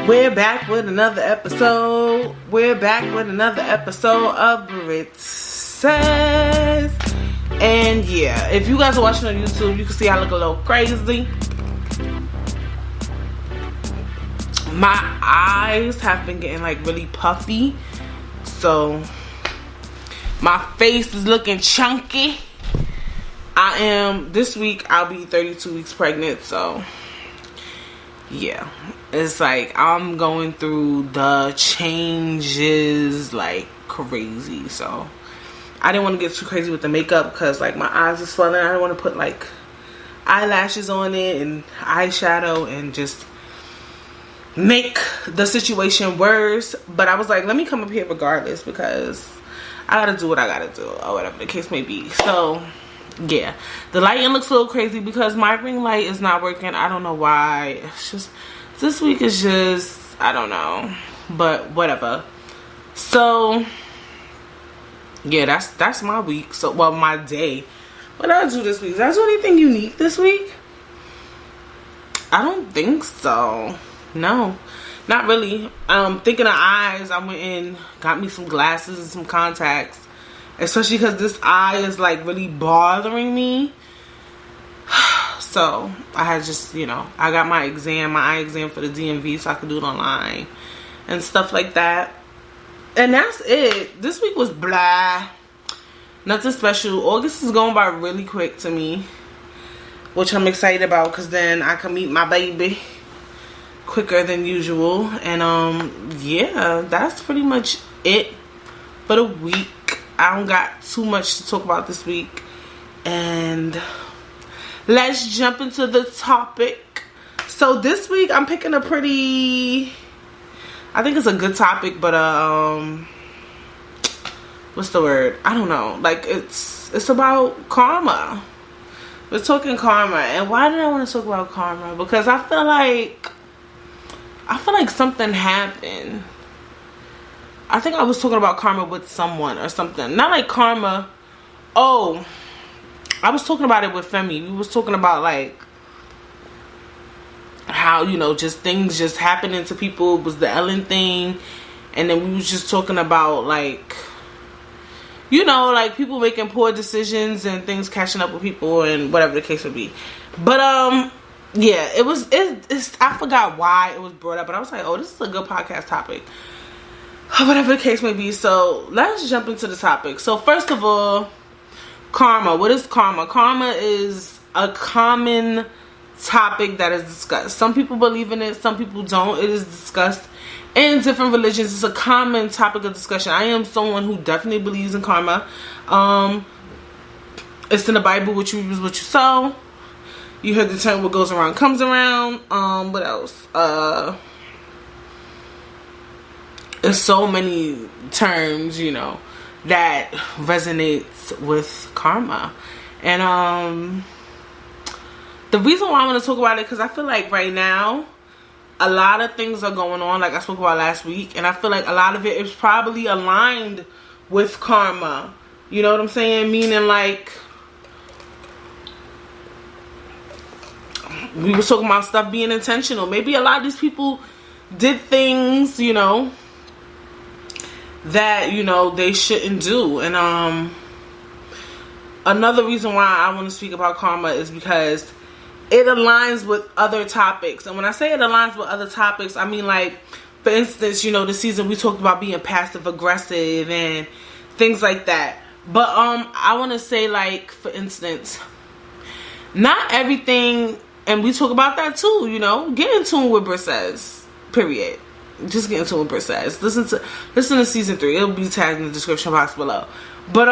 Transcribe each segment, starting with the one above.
We're back with another episode. We're back with another episode of Brit Says. And yeah, if you guys are watching on YouTube, you can see I look a little crazy. My eyes have been getting like really puffy. So my face is looking chunky. This week I'll be 32 weeks pregnant, so yeah, it's like I'm going through the changes like crazy. So I didn't want to get too crazy with the makeup because like my eyes are swelling. I don't want to put like eyelashes on it and eyeshadow and just make the situation worse. But I was like, let me come up here regardless because I gotta do what I gotta do, or whatever the case may be. So yeah, the lighting looks a little crazy because my ring light is not working. I don't know why. It's just, this week is just, I don't know, but whatever. So yeah, that's my week. So, well, my day. What did I do this week? Did I do anything unique this week? I don't think so. No, not really. Thinking of eyes, I went in, got me some glasses and some contacts. Especially because this eye is like really bothering me. So I had just, I got my eye exam for the DMV so I could do it online and stuff like that. And that's it. This week was blah. Nothing special. August is going by really quick to me, which I'm excited about because then I can meet my baby quicker than usual. And yeah, that's pretty much it for the week. I don't got too much to talk about this week. And let's jump into the topic. So this week I'm picking a pretty, I think it's a good topic, but what's the word? I don't know. Like it's about karma. We're talking karma. And why did I want to talk about karma? Because I feel like something happened. I think I was talking about karma with someone or something. Not like karma. Oh, I was talking about it with Femi. We was talking about like how, just things just happening to people. It was the Ellen thing. And then we was just talking about like, like people making poor decisions and things catching up with people and whatever the case would be. But yeah, it's I forgot why it was brought up, but I was like, oh, this is a good podcast topic. Whatever the case may be. So let's jump into the topic. So first of all, karma. What is karma? Karma is a common topic that is discussed. Some people believe in it, some people don't. It is discussed in different religions. It's a common topic of discussion. I am someone who definitely believes in karma. It's in the Bible. What you reap is what you sow. You heard the term, what goes around comes around. What else? There's so many terms, that resonates with karma. And the reason why I want to talk about it, because I feel like right now a lot of things are going on, like I spoke about last week, and I feel like a lot of it is probably aligned with karma. You know what I'm saying? Meaning like, we were talking about stuff being intentional. Maybe a lot of these people did things, that they shouldn't do. And another reason why I want to speak about karma is because it aligns with other topics. And when I say it aligns with other topics, I mean like, for instance, this season we talked about being passive aggressive and things like that. But I want to say, like, for instance, not everything, and we talk about that too, get in tune with Brit Says, period. Just get into what Brit Says. Listen to season 3. It'll be tagged in the description box below. But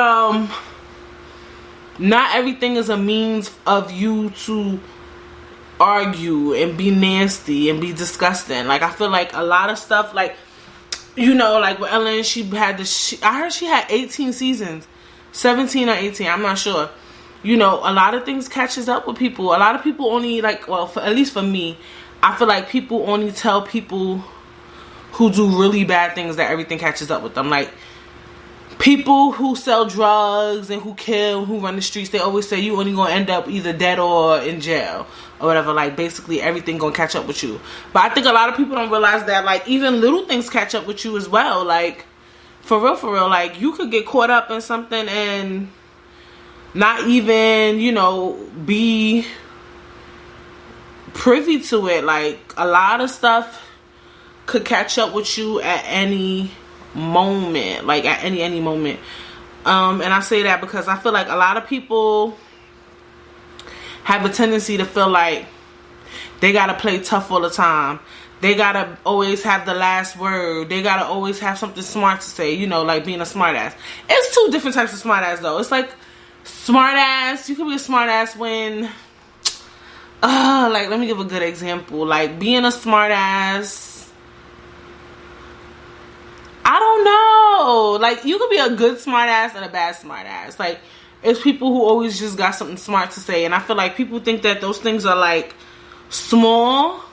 not everything is a means of you to argue and be nasty and be disgusting. Like I feel like a lot of stuff, like like with Ellen, she had I heard she had 18 seasons, 17 or 18. I'm not sure. A lot of things catches up with people. A lot of people only at least for me, I feel like people only tell people who do really bad things that everything catches up with them. Like people who sell drugs and who kill, who run the streets, they always say you only gonna end up either dead or in jail or whatever. Like, basically everything gonna catch up with you. But I think a lot of people don't realize that, like, even little things catch up with you as well. Like, for real, like, you could get caught up in something and not even, you know, be privy to it. Like, a lot of stuff could catch up with you at any moment, like at any moment. And I say that because I feel like a lot of people have a tendency to feel like they gotta play tough all the time. They gotta always have the last word. They gotta always have something smart to say, you know, like being a smart ass. It's two different types of smart ass though. It's like smart ass, you can be a smart ass when like, let me give a good example. Like, being a smart ass, I don't know. Like, you could be a good smart ass and a bad smart ass. Like, it's people who always just got something smart to say. And I feel like people think that those things are like small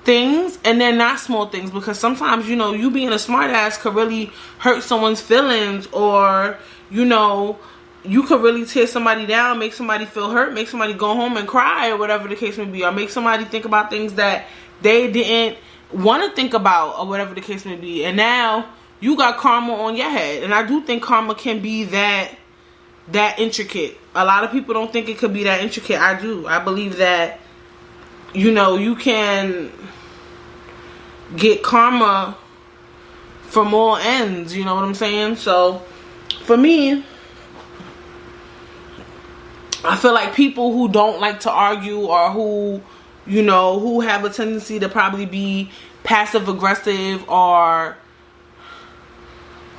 things, and they're not small things, because sometimes, you know, you being a smart ass could really hurt someone's feelings, or, you know, you could really tear somebody down, make somebody feel hurt, make somebody go home and cry, or whatever the case may be, or make somebody think about things that they didn't want to think about, or whatever the case may be. And now you got karma on your head. And I do think karma can be that intricate. A lot of people don't think it could be that intricate. I do. I believe that, you know, you can get karma from all ends, you know what I'm saying? So for me, I feel like people who don't like to argue, or who, you know, who have a tendency to probably be passive aggressive, or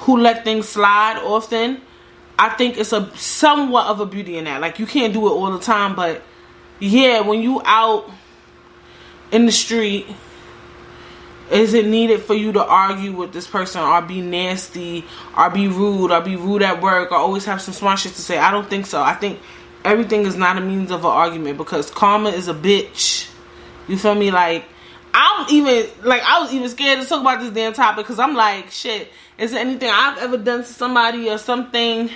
who let things slide often, I think it's a somewhat of a beauty in that. Like, you can't do it all the time, but yeah, when you out in the street, is it needed for you to argue with this person, or be nasty, or be rude at work, or always have some smart shit to say? I don't think so. I think everything is not a means of an argument, because karma is a bitch. You feel me? Like, I was even scared to talk about this damn topic, because I'm like, shit, is there anything I've ever done to somebody or something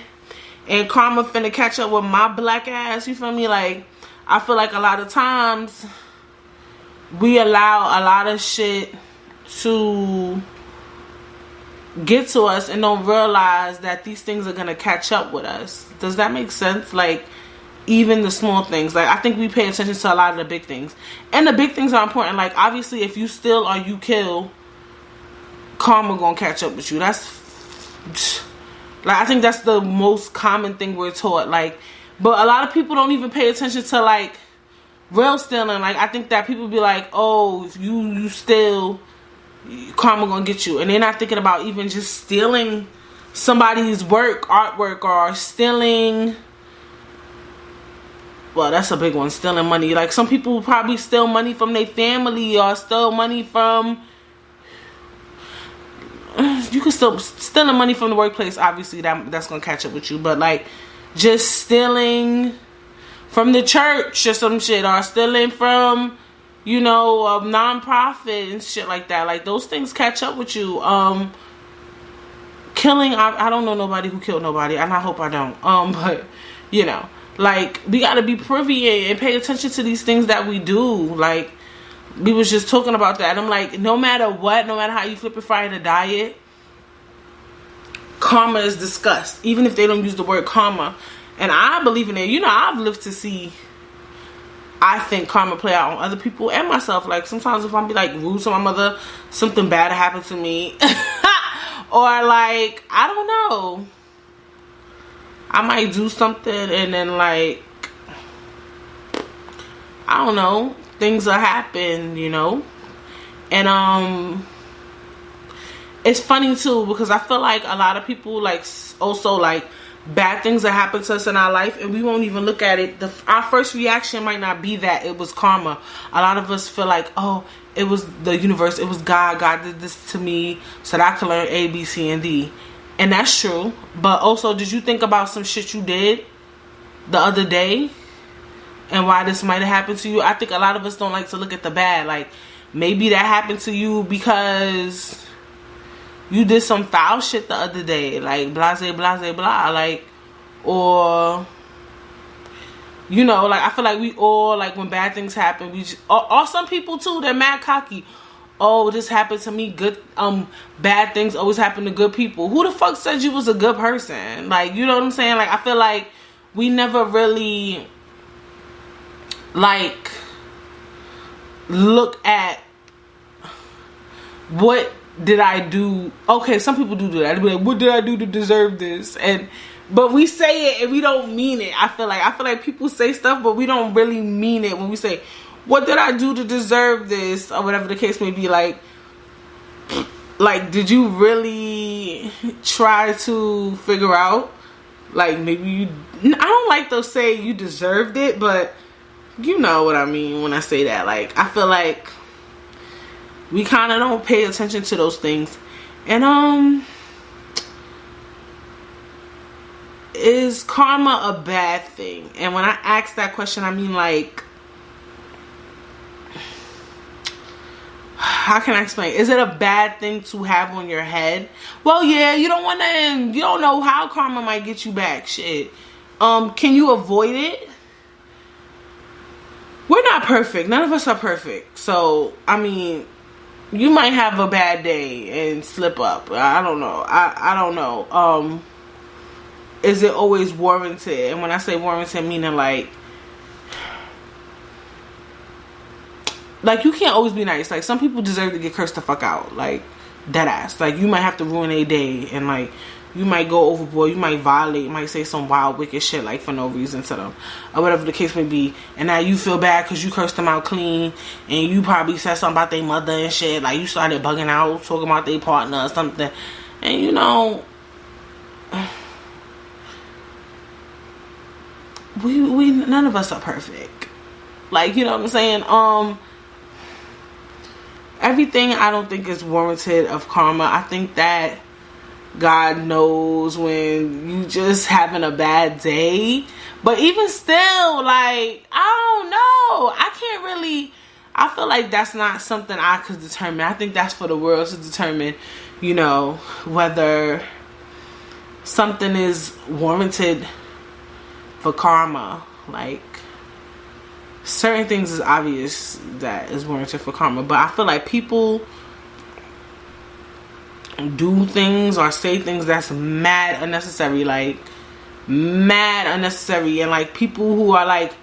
and karma finna catch up with my black ass? You feel me? Like, I feel like a lot of times we allow a lot of shit to get to us and don't realize that these things are gonna catch up with us. Does that make sense? Like, even the small things. Like, I think we pay attention to a lot of the big things, and the big things are important. Like, obviously, if you steal or you kill, karma gonna catch up with you. That's like, I think that's the most common thing we're taught. Like, but a lot of people don't even pay attention to, like, real stealing. Like, I think that people be like, oh, if you steal, karma gonna get you, and they're not thinking about even just stealing somebody's artwork, or stealing, well, that's a big one, stealing money. Like, some people probably steal money from their family, or steal money from, you can still stealing money from the workplace. Obviously, that's gonna catch up with you. But, like, just stealing from the church or some shit, or stealing from, you know, a non-profit and shit like that. Like, those things catch up with you. Killing, I don't know nobody who killed nobody, and I hope I don't. But, you know, like, we gotta be privy and pay attention to these things that we do. Like, we was just talking about that. I'm like, no matter what, no matter how you flip it, fry the diet, karma is discussed. Even if they don't use the word karma. And I believe in it. You know, I've lived to see, I think, karma play out on other people and myself. Like, sometimes if I'm be like rude to my mother, something bad happened to me. Or, like, I don't know, I might do something and then, like, I don't know, things will happen, you know. And it's funny too, because I feel like a lot of people, like, also, like, bad things that happen to us in our life, and we won't even look at it. Our first reaction might not be that it was karma. A lot of us feel like, oh, it was the universe, it was God. God did this to me so that I could learn A, B, C, and D. And that's true. But also, did you think about some shit you did the other day and why this might have happened to you? I think a lot of us don't like to look at the bad. Like, maybe that happened to you because you did some foul shit the other day, like blase blase blah, like, or you know, like I feel like we all, like when bad things happen, we just, or some people too, they're mad cocky. Oh, this happened to me. Good, bad things always happen to good people. Who the fuck said you was a good person? Like, you know what I'm saying? Like, I feel like we never really, like, look at what did I do. Okay, some people do that. They be like, what did I do to deserve this? But we say it and we don't mean it. I feel like people say stuff, but we don't really mean it when we say, what did I do to deserve this? Or whatever the case may be. Like, did you really try to figure out? Like, maybe you... I don't like to say you deserved it, but you know what I mean when I say that. Like, I feel like we kind of don't pay attention to those things. And, is karma a bad thing? And when I ask that question, I mean, like, how can I explain? Is it a bad thing to have on your head? Well, yeah, you don't want to, you don't know how karma might get you back. Shit. Can you avoid it? We're not perfect. None of us are perfect. So, I mean, you might have a bad day and slip up. I don't know. I don't know. Is it always warranted? And when I say warranted, meaning like you can't always be nice. Like, some people deserve to get cursed the fuck out. Like, dead ass. Like, you might have to ruin a day. And, like, you might go overboard. You might violate. You might say some wild, wicked shit, like, for no reason to them. Or whatever the case may be. And now you feel bad because you cursed them out clean. And you probably said something about their mother and shit. Like, you started bugging out, talking about their partner or something. And, you know, we none of us are perfect. Like, you know what I'm saying? Everything I don't think is warranted of karma. I think that God knows when you just having a bad day. But even still, like, I don't know. I can't really, I feel like that's not something I could determine. I think that's for the world to determine, you know, whether something is warranted for karma. Like, certain things is obvious that is warranted for karma, but I feel like people do things or say things that's mad unnecessary, like mad unnecessary, and like people who are like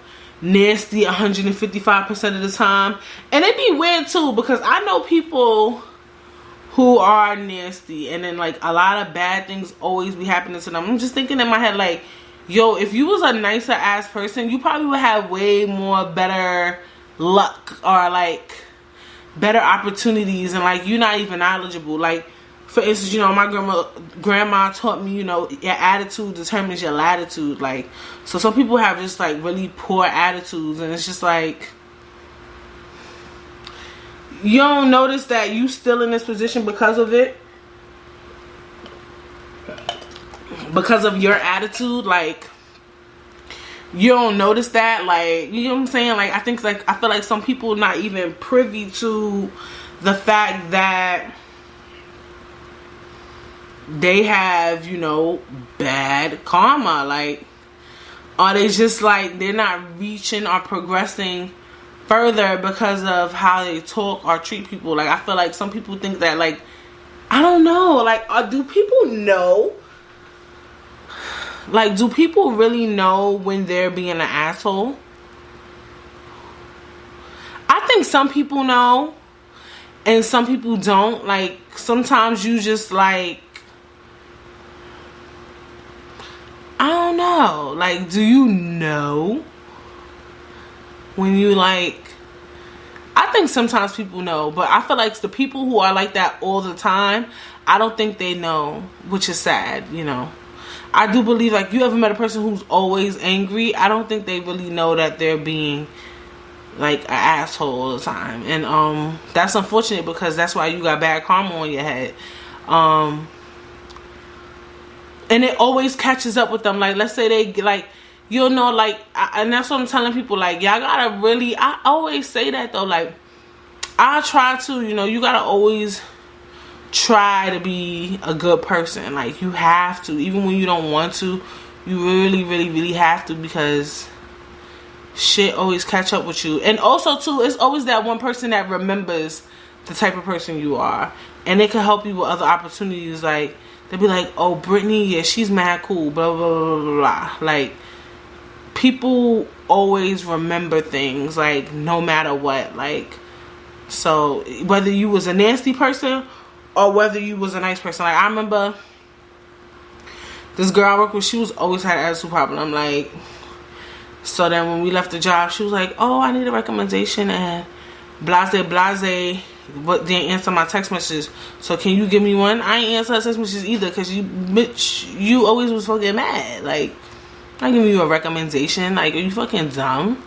nasty 155% of the time. And it be weird too, because I know people who are nasty and then like a lot of bad things always be happening to them. I'm just thinking in my head, like, yo, if you was a nicer ass person, you probably would have way more better luck or like better opportunities, and like you're not even knowledgeable. Like, for instance, you know, my grandma taught me, you know, your attitude determines your latitude. Like, so some people have just like really poor attitudes, and it's just like, you don't notice that you still in this position because of it. Because of your attitude. Like, you don't notice that. Like, you know what I'm saying? Like, I think, like, I feel like some people not even privy to the fact that they have, you know, bad karma. Like, or they just like, they're not reaching or progressing further because of how they talk or treat people. Like, I feel like some people think that, like, I don't know, like, do people know? Like, do people really know when they're being an asshole? I think some people know and some people don't. Like, sometimes you just like, I don't know. Like, do you know when you like, I think sometimes people know, but I feel like the people who are like that all the time, I don't think they know, which is sad, you know. I do believe, like, you ever met a person who's always angry? I don't think they really know that they're being like an asshole all the time. And that's unfortunate, because that's why you got bad karma on your head. And it always catches up with them. Like, let's say they, like, you'll know, like, and that's what I'm telling people, like, y'all gotta really, I always say that though, like, I try to, you know, you gotta always try to be a good person. Like, you have to, even when you don't want to, you really, really, really have to, because shit always catch up with you. And also too, it's always that one person that remembers the type of person you are, and they can help you with other opportunities. Like, they'll be like, oh, Brittany, yeah, she's mad cool, blah blah blah blah blah. Like, people always remember things, like, no matter what. Like, so whether you was a nasty person or whether you was a nice person. Like, I remember this girl I worked with, she was always had an attitude problem. Like, so then when we left the job, she was like, oh, I need a recommendation, and blase, but didn't answer my text messages. So can you give me one? I ain't answer her text messages either, because you, bitch, you always was fucking mad. Like, I'm giving you a recommendation. Like, are you fucking dumb?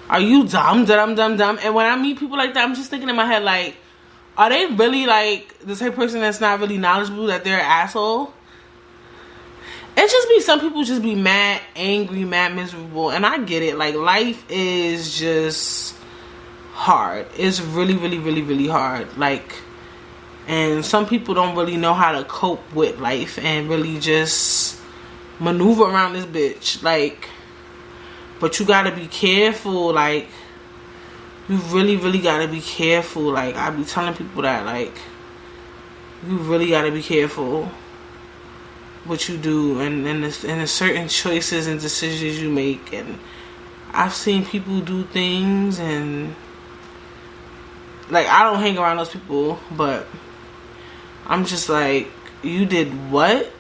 Are you dumb? Dumb? And when I meet people like that, I'm just thinking in my head, like, are they really, like, the type of person that's not really knowledgeable, that they're an asshole? It just be, some people just be mad, angry, mad, miserable. And I get it. Like, life is just hard. It's really, really, really, really hard. Like, and some people don't really know how to cope with life and really just maneuver around this bitch. Like, but you gotta be careful. Like, you really, really gotta be careful. Like, I be telling people that, like, you really gotta be careful what you do, and the certain choices and decisions you make. And I've seen people do things, and like, I don't hang around those people, but I'm just like, you did what?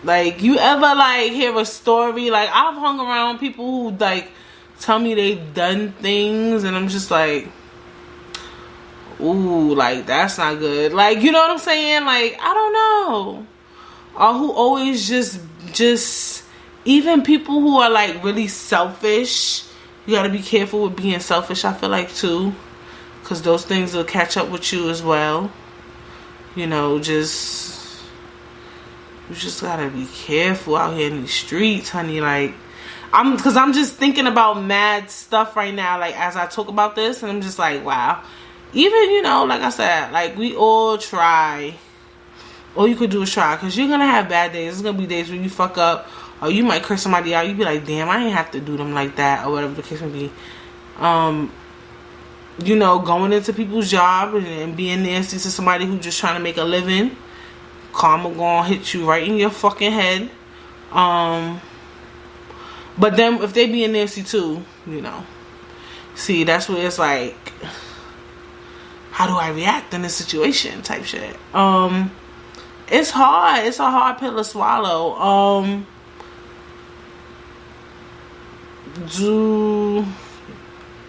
Like, you ever, like, hear a story? Like, I've hung around people who, like, tell me they've done things, and I'm just like, ooh, like, that's not good. Like, you know what I'm saying? Like, I don't know. Or who always just even people who are, like, really selfish. You gotta be careful with being selfish, I feel like, too, because those things will catch up with you as well. You know, you just gotta be careful out here in these streets, honey. Like, because I'm just thinking about mad stuff right now, like, as I talk about this, and I'm just like, wow. Even, you know, like I said, like, we all try. All you could do is try, because you're gonna have bad days. There's gonna be days where you fuck up, or you might curse somebody out. You be like, damn, I ain't have to do them like that, or whatever the case may be. You know, going into people's job and being nasty to somebody who's just trying to make a living, karma gonna hit you right in your fucking head. But then if they being nasty too, you know, see, that's where it's like, how do I react in this situation type shit. It's hard. It's a hard pill to swallow.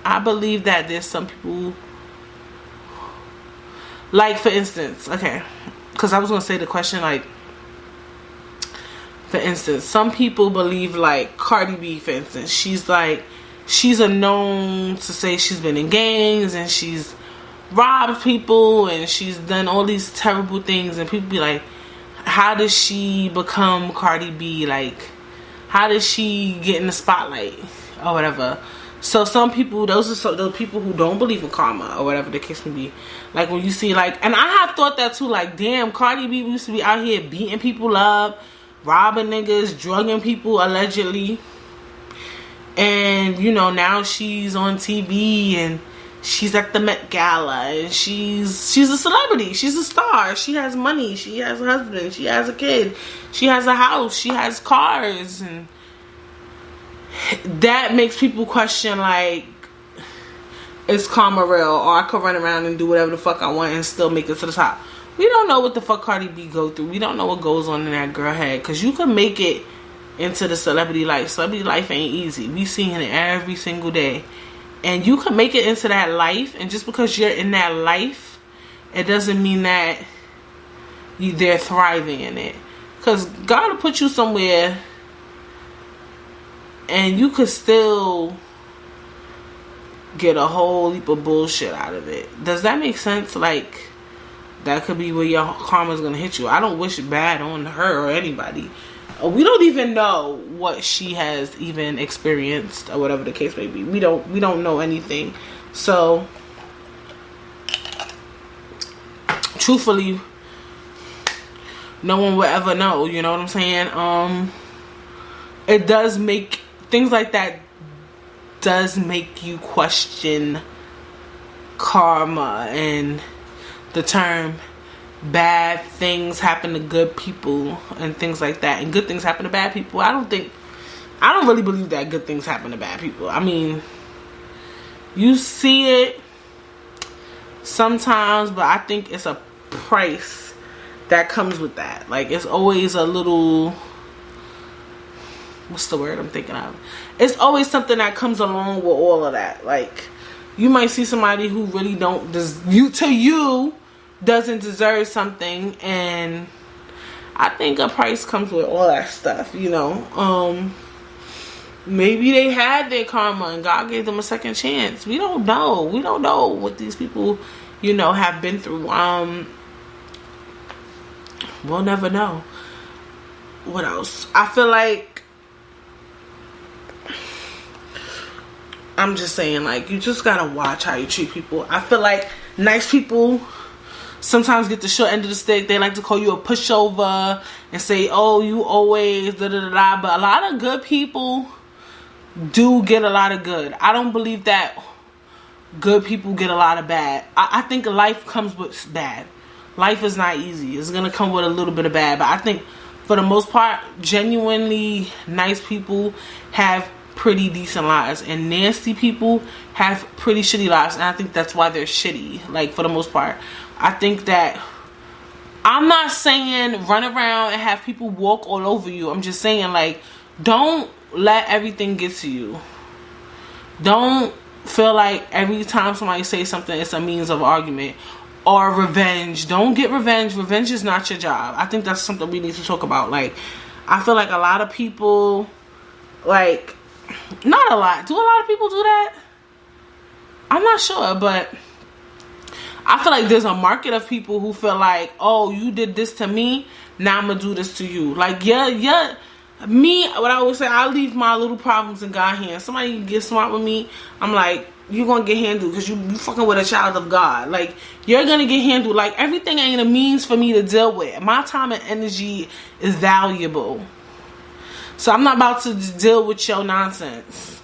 I believe that there's some people, like, for instance, okay, because I was going to say the question, like, for instance, some people believe, like, Cardi B, for instance, she's a known to say she's been in gangs, and she's robbed people, and she's done all these terrible things, and people be like, how does she become Cardi B? Like, how does she get in the spotlight or whatever? So some people, those are those people who don't believe in karma or whatever the case may be. Like, when you see, like, and I have thought that too, like, damn, Cardi B used to be out here beating people up, robbing niggas, drugging people allegedly, and, you know, now she's on TV and she's at the Met Gala, and she's a celebrity, she's a star, she has money, she has a husband, she has a kid, she has a house, she has cars, and that makes people question, like, is karma real, or I could run around and do whatever the fuck I want and still make it to the top. We don't know what the fuck Cardi B go through. We don't know what goes on in that girl head, because you can make it into the celebrity life. Celebrity life ain't easy. We seeing it every single day. And you can make it into that life, and just because you're in that life, it doesn't mean that they're thriving in it. Because God will put you somewhere, and you could still get a whole heap of bullshit out of it. Does that make sense? Like, that could be where your karma's gonna hit you. I don't wish bad on her or anybody. We don't even know what she has even experienced or whatever the case may be. We don't know anything. So, truthfully, no one will ever know. You know what I'm saying? It does make things like that does make you question karma and the term bad things happen to good people and things like that, and good things happen to bad people. I don't really believe that good things happen to bad people. I mean, you see it sometimes, but I think it's a price that comes with that. Like, it's always a little, what's the word I'm thinking of? It's always something that comes along with all of that. Like, you might see somebody who really doesn't deserve something, and I think a price comes with all that stuff, you know. Maybe they had their karma and God gave them a second chance. We don't know. We don't know what these people, you know, have been through. We'll never know. What else? I feel like, I'm just saying, like, you just gotta watch how you treat people. I feel like nice people sometimes get the short end of the stick. They like to call you a pushover and say, oh, you always da da da da. But a lot of good people do get a lot of good. I don't believe that good people get a lot of bad. I think life comes with bad. Life is not easy. It's gonna come with a little bit of bad. But I think for the most part, genuinely nice people have pretty decent lives, and nasty people have pretty shitty lives, and I think that's why they're shitty. Like, for the most part, I think that, I'm not saying run around and have people walk all over you. I'm just saying, like, don't let everything get to you. Don't feel like every time somebody says something, it's a means of argument or revenge. Don't get revenge. Revenge is not your job. I think that's something we need to talk about. Like, I feel like a lot of people, like, not a lot. Do a lot of people do that? I'm not sure, but I feel like there's a market of people who feel like, oh, you did this to me, now I'm gonna do this to you. Like, yeah. Me, what I always say, I leave my little problems in God's hands. Somebody get smart with me, I'm like, you're gonna get handled because you fucking with a child of God. Like, you're gonna get handled. Like, everything ain't a means for me to deal with. My time and energy is valuable. So I'm not about to deal with your nonsense.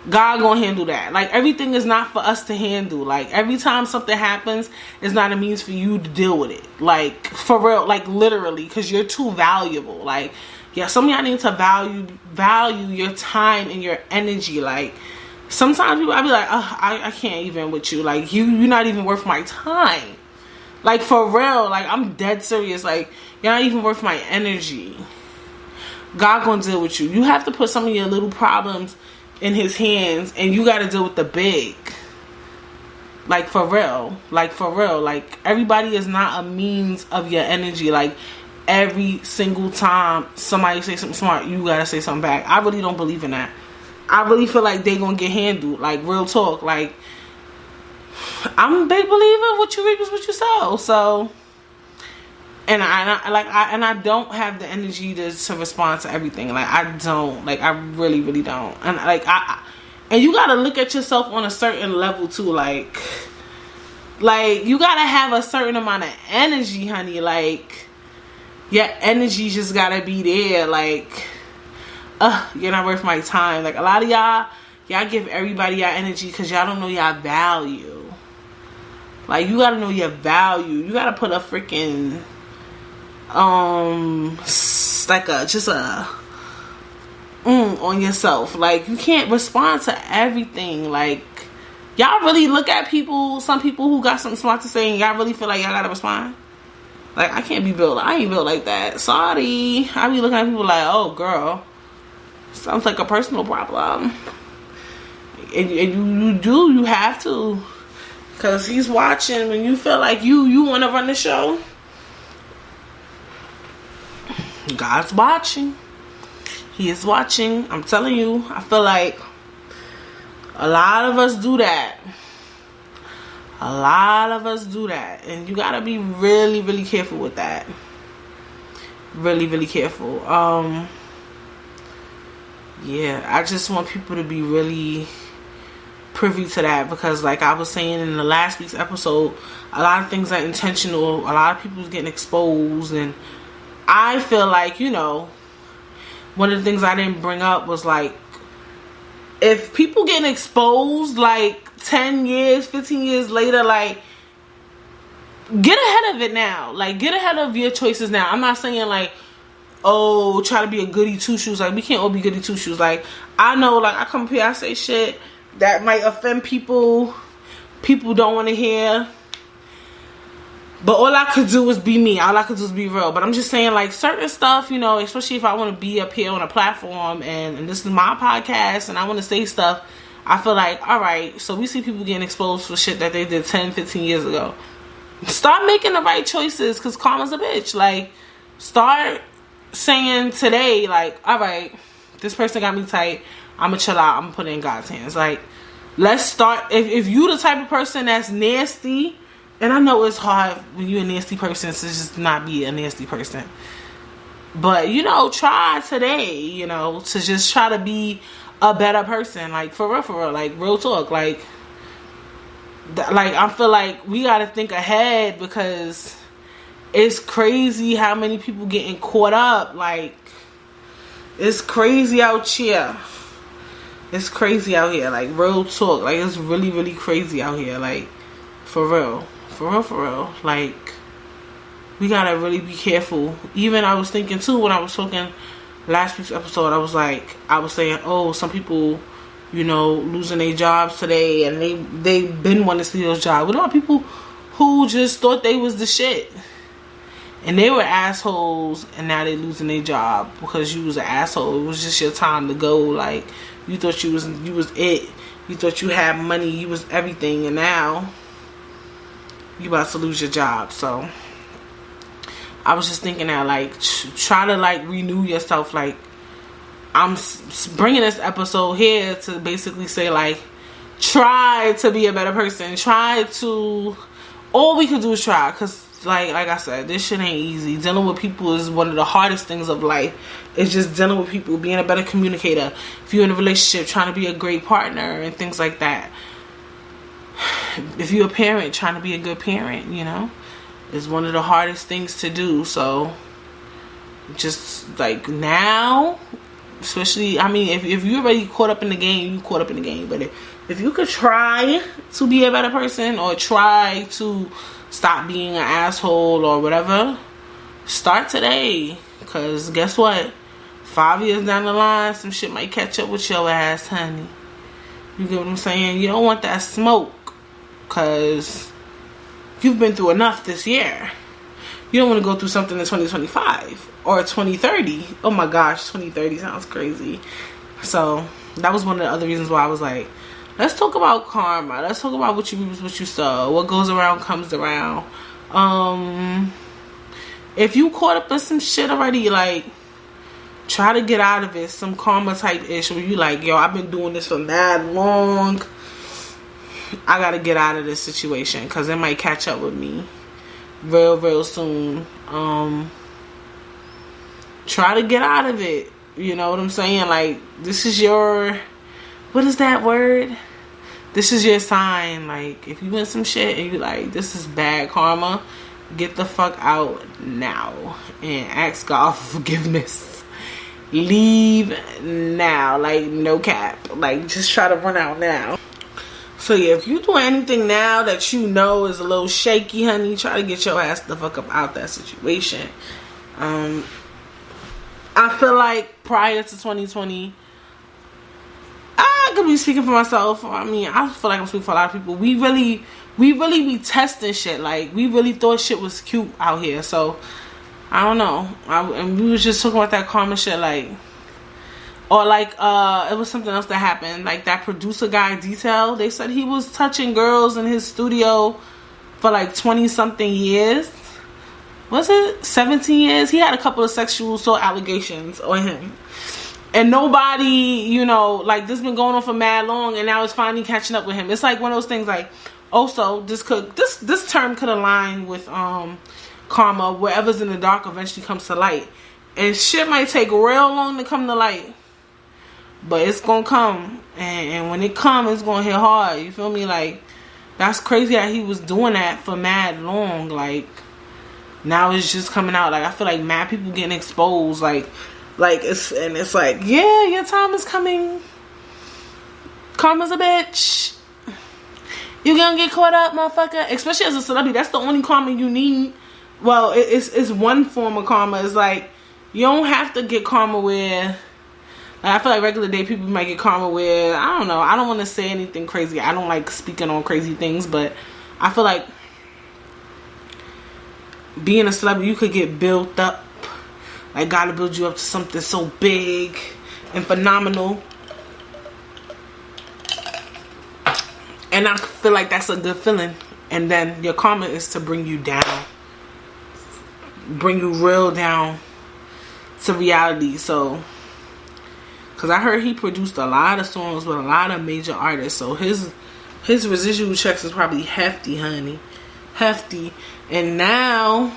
God gonna handle that. Like, everything is not for us to handle. Like, every time something happens, it's not a means for you to deal with it. Like, for real, like, literally, because you're too valuable. Like, yeah, some of y'all need to value your time and your energy. Like, sometimes people, I be like, oh, I can't even with you. Like, you're not even worth my time. Like, for real, like, I'm dead serious. Like, you're not even worth my energy. God gonna deal with you. You have to put some of your little problems in his hands, and you gotta deal with the big. Like, for real. Like, for real. Like, everybody is not a means of your energy. Like, every single time somebody say something smart, you gotta say something back. I really don't believe in that. I really feel like they gonna get handled. Like, real talk. Like, I'm a big believer, what you reap is what you sow. So, and I don't have the energy to respond to everything. Like, I don't. Like, I really, really don't. And like, and you gotta look at yourself on a certain level too. Like, you gotta have a certain amount of energy, honey. Like, your energy just gotta be there. Like, you're not worth my time. Like, a lot of y'all give everybody your energy because y'all don't know your value. Like, you gotta know your value. You gotta put a freaking like on yourself. Like, you can't respond to everything. Like, y'all really look at people, some people who got something smart to say, and y'all really feel like y'all gotta respond. Like, I can't be built. I ain't built like that. Sorry. I be looking at people like, oh, girl, sounds like a personal problem. And you have to, because he's watching. When you feel like you want to run the show, God's watching. He is watching. I'm telling you. I feel like a lot of us do that. A lot of us do that. And you gotta be really, really careful with that. Really, really careful. Yeah, I just want people to be really privy to that, because like I was saying in the last week's episode, a lot of things are intentional. A lot of people's getting exposed, and I feel like, you know, one of the things I didn't bring up was like, if people getting exposed like 10 years, 15 years later, like, get ahead of it now. Like, get ahead of your choices now. I'm not saying like, oh, try to be a goody two shoes. Like, we can't all be goody two shoes. Like, I know, like, I come up here, I say shit that might offend people. People don't want to hear. But all I could do is be me. All I could do is be real. But I'm just saying, like, certain stuff, you know, especially if I want to be up here on a platform and this is my podcast and I want to say stuff, I feel like, all right, so we see people getting exposed for shit that they did 10, 15 years ago. Start making the right choices, because karma's a bitch. Like, start saying today, like, all right, this person got me tight. I'm going to chill out. I'm going to put it in God's hands. Like, let's start. If you the type of person that's nasty, and I know it's hard when you're a nasty person to just not be a nasty person. But, you know, try today, you know, to just try to be a better person. Like, for real, like, real talk. Like, I feel like we got to think ahead, because it's crazy how many people getting caught up. Like, it's crazy out here. It's crazy out here. Like, real talk. Like, it's really, really crazy out here. Like, for real. For real. Like, we gotta really be careful. Even I was thinking too, when I was talking last week's episode, I was saying, oh, some people, you know, losing their jobs today, and they've been wanting to see those jobs. What about people who just thought they was the shit, and they were assholes, and now they losing their job because you was an asshole? It was just your time to go. Like, you thought you was it. You thought you had money. You was everything, and now you about to lose your job. So I was just thinking that, like, try to, like, renew yourself. Like, I'm bringing this episode here to basically say, like, try to be a better person. Try to, all we can do is try, because like I said, this shit ain't easy. Dealing with people is one of the hardest things of life. It's just dealing with people, being a better communicator. If you're in a relationship, trying to be a great partner and things like that. If you're a parent, trying to be a good parent, you know, is one of the hardest things to do. So just like now, especially, I mean, if you're already caught up in the game, you caught up in the game. But if you could try to be a better person, or try to stop being an asshole or whatever, start today. Because guess what? 5 years down the line, some shit might catch up with your ass, honey. You get what I'm saying? You don't want that smoke, because you've been through enough this year. You don't want to go through something in 2025 or 2030. Oh my gosh, 2030 sounds crazy. So that was one of the other reasons why I was like, let's talk about karma. Let's talk about what you reap is what you sow. What goes around comes around. If you caught up in some shit already, like, try to get out of it. Some karma type issue where you like, yo, I've been doing this for mad long. I gotta get out of this situation, because it might catch up with me real soon. Try to get out of it. You know what I'm saying? Like, this is your, what is that word? This is your sign. Like, if you win some shit and you like, this is bad karma, get the fuck out now and ask God for forgiveness. Leave now. Like, no cap. Like, just try to run out now. So yeah, if you do anything now that you know is a little shaky, honey, try to get your ass the fuck up out that situation. I feel like prior to 2020, I could be speaking for myself. I mean, I feel like I'm speaking for a lot of people. We really be testing shit. Like, we really thought shit was cute out here. So I don't know. And we was just talking about that karma shit, like, or like, it was something else that happened. Like, that producer guy, Detail, they said he was touching girls in his studio for like 20 something years. Was it 17 years? He had a couple of sexual assault allegations on him. And nobody, you know, like, this been going on for mad long, and now it's finally catching up with him. It's like one of those things, like, also, this term could align with karma. Whatever's in the dark eventually comes to light. And shit might take real long to come to light, but it's gonna come. And when it comes, it's gonna hit hard. You feel me? Like, that's crazy that he was doing that for mad long. Like, now it's just coming out. Like, I feel like mad people getting exposed. Like it's like, yeah, your time is coming. Karma's a bitch. You gonna get caught up, motherfucker. Especially as a celebrity, that's the only karma you need. Well, it's one form of karma. It's like, you don't have to get karma where, like, I feel like regular day people might get karma where, I don't know, I don't want to say anything crazy. I don't like speaking on crazy things, but I feel like being a celebrity, you could get built up. Like, God will build you up to something so big and phenomenal. And I feel like that's a good feeling. And then your karma is to bring you down. Bring you real down to reality. So, because I heard he produced a lot of songs with a lot of major artists. So his residual checks is probably hefty, honey. Hefty. And now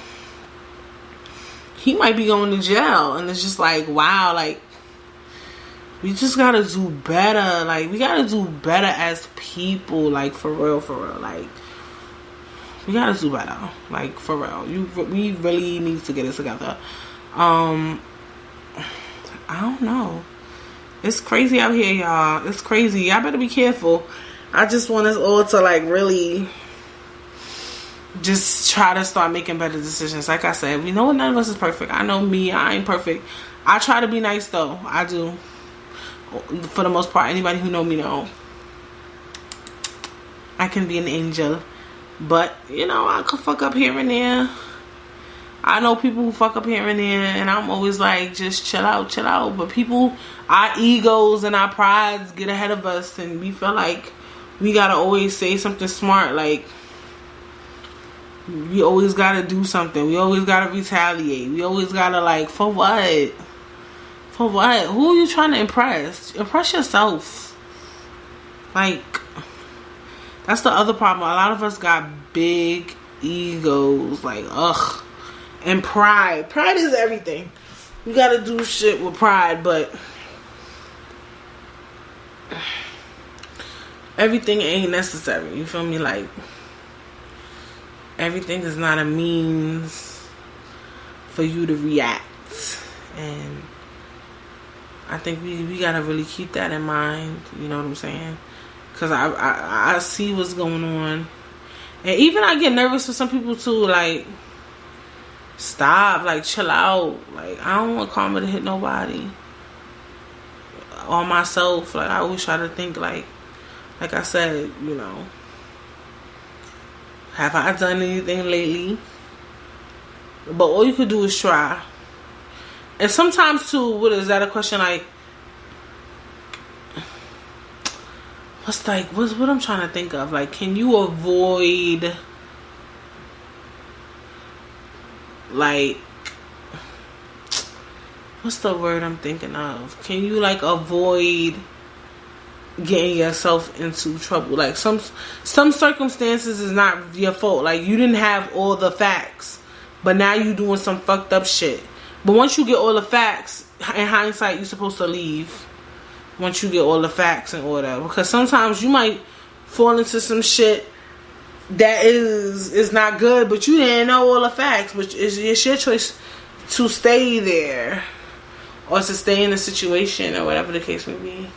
he might be going to jail. And it's just like, wow, like, we just gotta do better. Like, we gotta do better as people. Like, for real, for real. Like, we gotta do better. Like, for real. We really need to get it together. I don't know. It's crazy out here, y'all. It's crazy. Y'all better be careful. I just want us all to, like, really just try to start making better decisions. Like I said, we know none of us is perfect. I know me, I ain't perfect. I try to be nice, though. I do. For the most part, anybody who know me know I can be an angel. But, you know, I could fuck up here and there. I know people who fuck up here and there, and I'm always like, just chill out, chill out. But people, our egos and our prides get ahead of us, and we feel like we gotta always say something smart. Like, we always gotta do something. We always gotta retaliate. We always gotta, like, for what? For what? Who are you trying to impress? Impress yourself. Like, that's the other problem. A lot of us got big egos. Like, ugh. And pride. Pride is everything. You gotta do shit with pride, but everything ain't necessary. You feel me? Like, everything is not a means for you to react. And I think we gotta really keep that in mind. You know what I'm saying? Because I see what's going on. And even I get nervous for some people too. Like, stop. Like, chill out. Like, I don't want karma to hit nobody. Or myself. Like, I always try to think, like I said, you know, have I done anything lately? But all you could do is try. And sometimes too, what is that a question like? What I'm trying to think of? Like, can you avoid, like, what's the word I'm thinking of? Can you, like, avoid getting yourself into trouble? Like, some circumstances is not your fault. Like, you didn't have all the facts, but now you doing some fucked up shit. But once you get all the facts, in hindsight, you're supposed to leave. Once you get all the facts in order. Because sometimes you might fall into some shit that is not good, but you didn't know all the facts. But it's your choice to stay there. Or to stay in the situation, or whatever the case may be.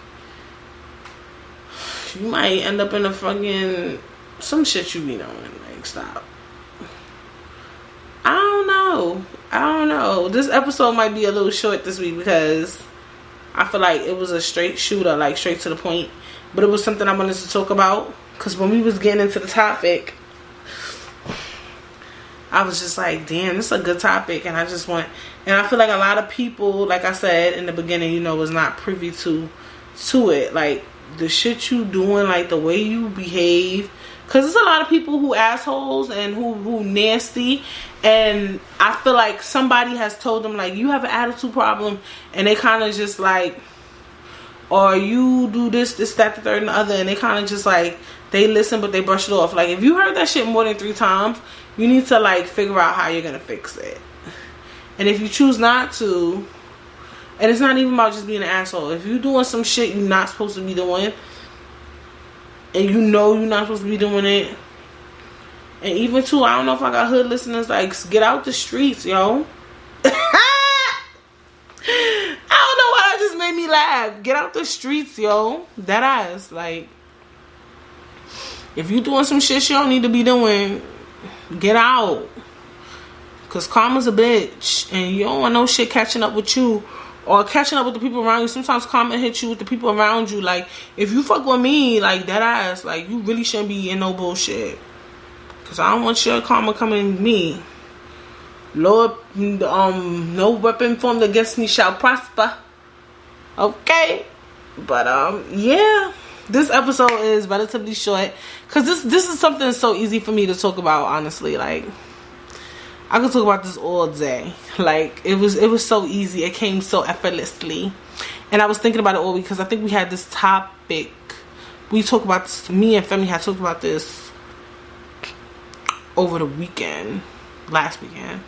You might end up in a fucking some shit you be knowing. Like, stop. I don't know. This episode might be a little short this week because I feel like it was a straight shooter, like straight to the point. But it was something I wanted to talk about. Because when we was getting into the topic, I was just like, damn, this is a good topic. And I feel like a lot of people, like I said in the beginning, you know, was not privy to it. Like, the shit you doing, like the way you behave. Because there's a lot of people who assholes and who nasty. And I feel like somebody has told them, like, you have an attitude problem. And they kind of just like, or you do this, that, the third, and the other. And they kind of just like, they listen, but they brush it off. Like, if you heard that shit more than 3 times, you need to, like, figure out how you're going to fix it. And if you choose not to, and it's not even about just being an asshole. If you're doing some shit you're not supposed to be doing, and you know you're not supposed to be doing it, And even too, I don't know if I got hood listeners, like, get out the streets, yo. I don't know why that just made me laugh. Get out the streets, yo. That ass. Like, if you doing some shit you don't need to be doing, get out. Because karma's a bitch. And you don't want no shit catching up with you. Or catching up with the people around you. Sometimes karma hits you with the people around you. Like, if you fuck with me, like, that ass, like, you really shouldn't be in no bullshit. Because I don't want your karma coming to me. Lord, no weapon formed against me shall prosper. Okay. But, yeah. This episode is relatively short. Because this is something that's so easy for me to talk about, honestly. Like, I could talk about this all day. Like, it was so easy. It came so effortlessly. And I was thinking about it all week because I think we had this topic. We talked about this. Me and Femi had talked about this over the weekend. Last weekend.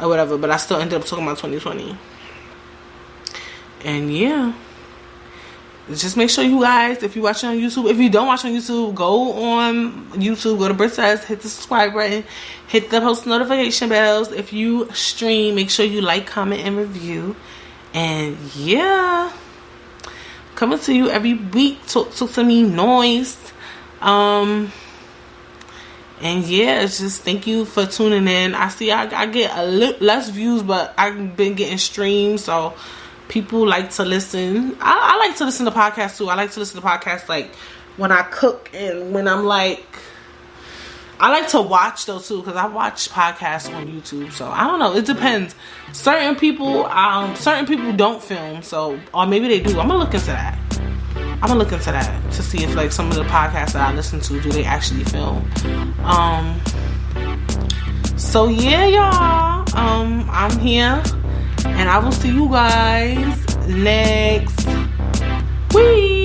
Or whatever. But I still ended up talking about 2020. And yeah. Just make sure you guys, if you're watching on YouTube, if you don't watch on YouTube, go on YouTube, go to Brittess, hit the subscribe button, hit the post notification bells. If you stream, make sure you like, comment, and review. And yeah, coming to you every week. Talk to me, noise. And yeah, it's just thank you for tuning in. I see I get a little less views, but I've been getting streams, so people like to listen. I like to listen to podcasts too. I like to listen to podcasts like when I cook and when I'm like, I like to watch though too, because I watch podcasts on YouTube. So I don't know, it depends. Certain people don't film, so, or maybe they do. I'm gonna look into that. To see if like some of the podcasts that I listen to, do they actually film. So yeah, y'all. I'm here. And I will see you guys next week.